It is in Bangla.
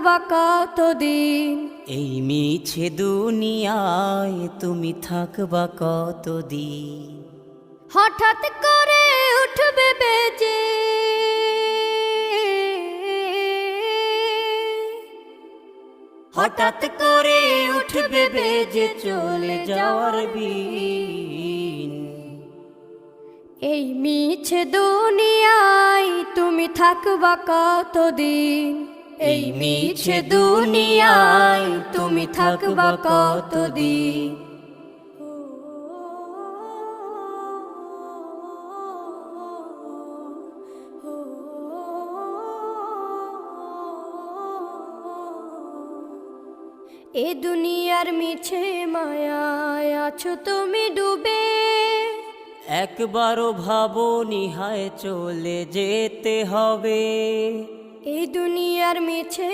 থাকবা কতদিন? এই মিছে দুনিয়ায় তুমি থাকবা কতদিন? হঠাৎ করে উঠবে বেজে হঠাৎ করে উঠবে বেজে চলে যাওয়ার বিন। এই মিছে দুনিয়ায় তুমি থাকবা কতদিন? এই মিছে দুনিয়ায় তুমি থাকবা কতদিন? এ দুনিয়ার মিছে মায়ায় আছো তুমি ডুবে, একবারও ভাবনি হায় চলে যেতে হবে। এই দুনিয়ার মিছে